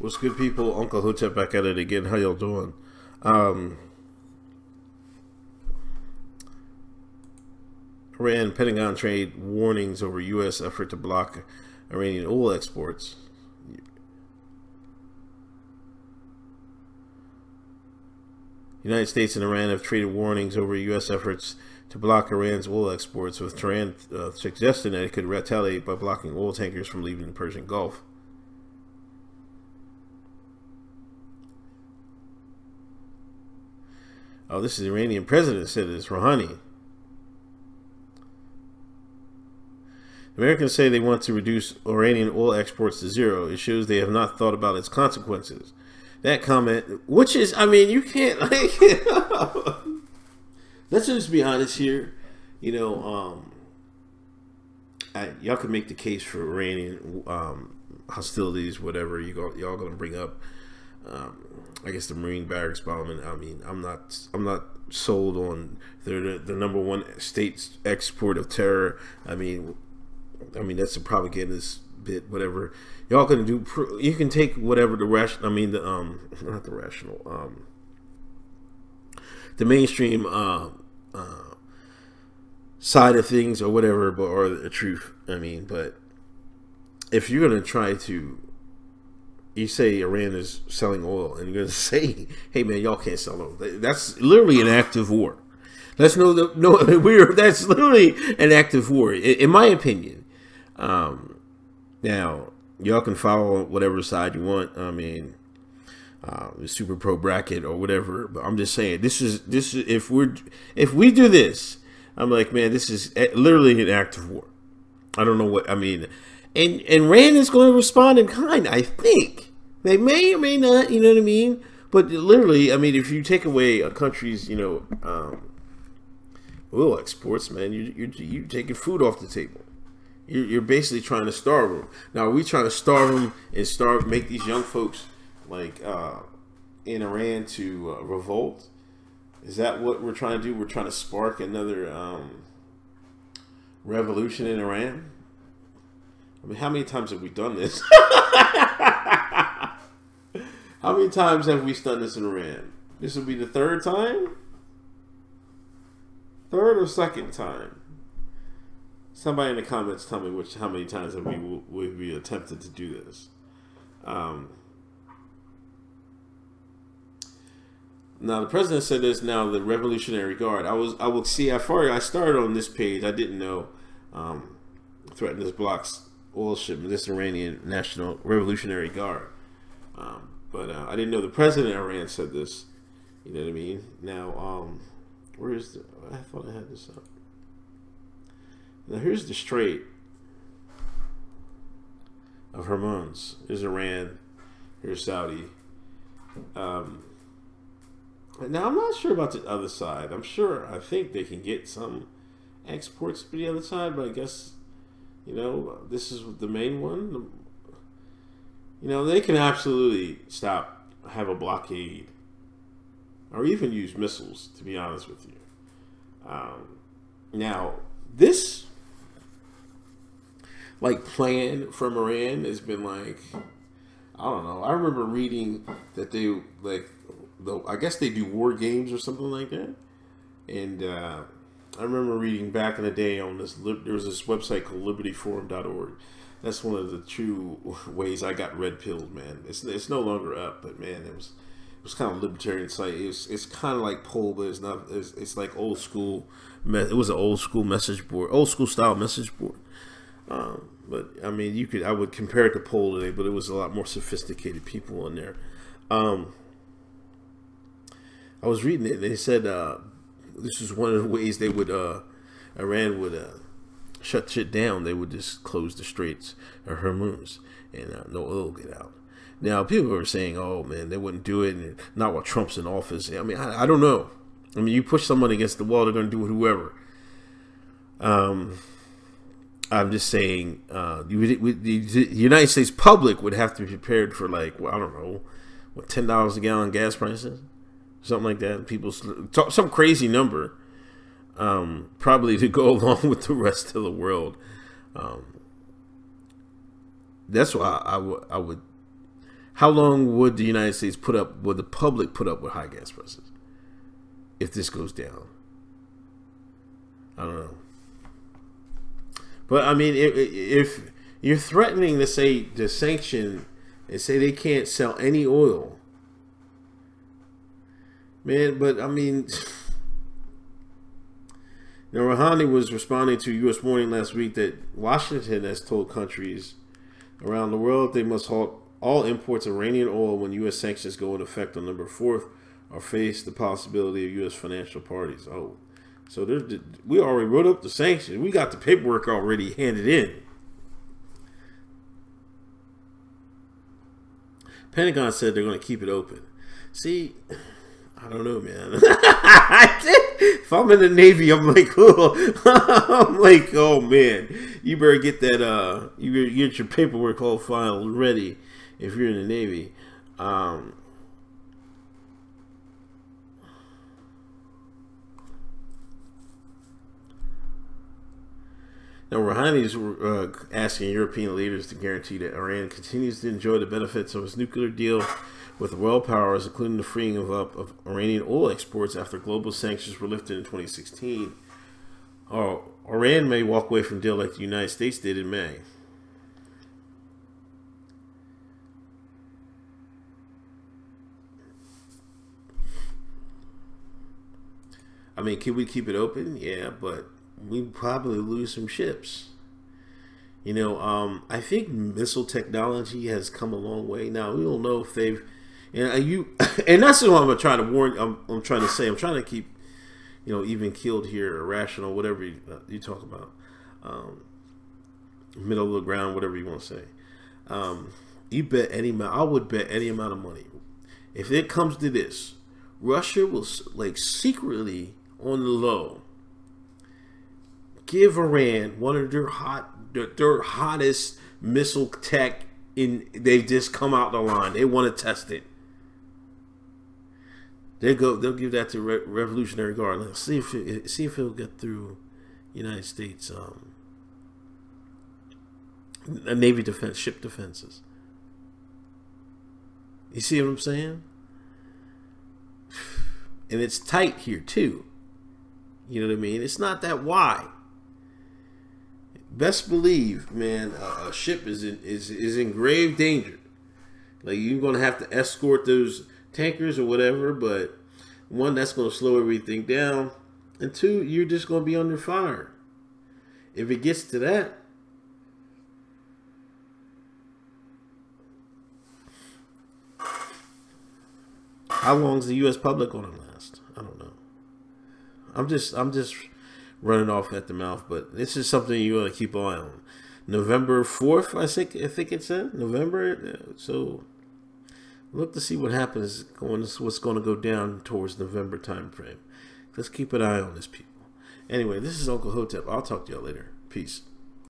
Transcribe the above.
What's good, people? Uncle Hotep back at it again. How y'all doing? Iran Pentagon trade warnings over U.S. effort to block Iranian oil exports. United States and Iran have traded warnings over U.S. efforts to block Iran's oil exports, with Tehran suggesting that it could retaliate by blocking oil tankers from leaving the Persian Gulf. Oh, this is the Iranian president said this, Rouhani. Americans say they want to reduce Iranian oil exports to zero. It shows they have not thought about its consequences. That comment, which is, I mean, you can't, like, let's just be honest here. You know, y'all can make the case for Iranian hostilities, whatever y'all gonna bring up. I guess the Marine barracks bombing. I mean, I'm not sold on they're the number one state export of terror. I mean that's a propagandist bit. Whatever y'all can do, you can take whatever the rational. I mean not the rational. The mainstream side of things or whatever, but or the truth. I mean, but if you're gonna try to. You say Iran is selling oil, and you're going to say, "Hey, man, y'all can't sell oil." That's literally an act of war. That's that's literally an act of war, in my opinion. Now, y'all can follow whatever side you want. I mean, the super pro bracket or whatever. But I'm just saying, this is if we do this, I'm like, man, this is literally an act of war. I don't know what I mean. And Iran is going to respond in kind, I think. They may or may not, you know what I mean? But literally, I mean, if you take away a country's, you know, oil exports, man, you're taking food off the table. You're basically trying to starve them. Now, are we trying to starve them and make these young folks, like, in Iran to revolt? Is that what we're trying to do? We're trying to spark another revolution in Iran? I mean, how many times have we done this? How many times have we done this in Iran? This will be the third time? Third or second time? Somebody in the comments tell me how many times have we attempted to do this. Now, the president said this. Now, the Revolutionary Guard. I started on this page. I didn't know threatened this blocks oil shipment, this Iranian National Revolutionary Guard. But I didn't know the president of Iran said this. You know what I mean? Now, where is the... I thought I had this up. Now, here's the Strait of Hormuz. Here's Iran. Here's Saudi. Now, I'm not sure about the other side. I think they can get some exports to the other side, but I guess... You know, this is the main one. You know, they can absolutely have a blockade, or even use missiles, to be honest with you. Now, this, like, plan from Iran has been like, I don't know. I remember reading that they, like, I guess they do war games or something like that. And, I remember reading back in the day on this, there was this website called libertyforum.org. That's one of the true ways I got red pilled, man. It's no longer up, but man, it was kind of a libertarian site. It's kind of like poll, but it's not. It's like old school. It was an old school message board, old school style message board. But I mean, I would compare it to poll today, but it was a lot more sophisticated people in there. I was reading it, and they said. This is one of the ways they would, Iran would shut shit down. They would just close the straits of Hormuz and no oil would get out. Now, people are saying, oh, man, they wouldn't do it, and not while Trump's in office. I mean, I don't know. I mean, you push someone against the wall, they're going to do it whoever. I'm just saying, the United States public would have to be prepared for, like, well, I don't know, what, $10 a gallon gas prices? Something like that. People talk some crazy number, probably to go along with the rest of the world. That's why I would How long would the United States would the public put up with high gas prices if this goes down? I don't know. But I mean, if you're threatening to say the sanction and say they can't sell any oil, man, but I mean, Rouhani was responding to U.S. warning last week that Washington has told countries around the world they must halt all imports of Iranian oil when U.S. sanctions go into effect on November 4th or face the possibility of U.S. financial parties. Oh, so we already wrote up the sanctions. We got the paperwork already handed in. Pentagon said they're going to keep it open. See, I don't know, man. If I'm in the Navy, I'm like, oh, oh man, you better get that. You better get your paperwork all filed ready. If you're in the Navy, now Rouhani's asking European leaders to guarantee that Iran continues to enjoy the benefits of its nuclear deal with world powers, including the freeing up of Iranian oil exports after global sanctions were lifted in 2016. Iran may walk away from the deal like the United States did in May. I mean, can we keep it open? Yeah, but we probably lose some ships. You know, I think missile technology has come a long way. Now we don't know if they've, and that's what I'm trying to warn. I'm trying to say. I'm trying to keep, even keeled here, or rational, whatever you talk about, middle of the ground, whatever you want to say. You bet any amount. I would bet any amount of money. If it comes to this, Russia will secretly on the low give Iran one of their hottest missile tech they've just come out the line. They want to test it. They'll give that to Revolutionary Guard. Let's see if it'll get through United States Navy defense, ship defenses. You see what I'm saying? And it's tight here too. You know what I mean? It's not that wide. Best believe, man, a ship is in grave danger. Like, you're gonna have to escort those tankers or whatever, but one, that's gonna slow everything down, and two, you're just gonna be under fire. If it gets to that, how long is the U.S. public gonna last? I don't know. I'm just running off at the mouth, but this is something you want to keep an eye on. November 4th, I think it said November. So look to see what happens. What's going to go down towards November time frame. Let's keep an eye on this, people. Anyway, this is Uncle Hotep. I'll talk to y'all later. Peace.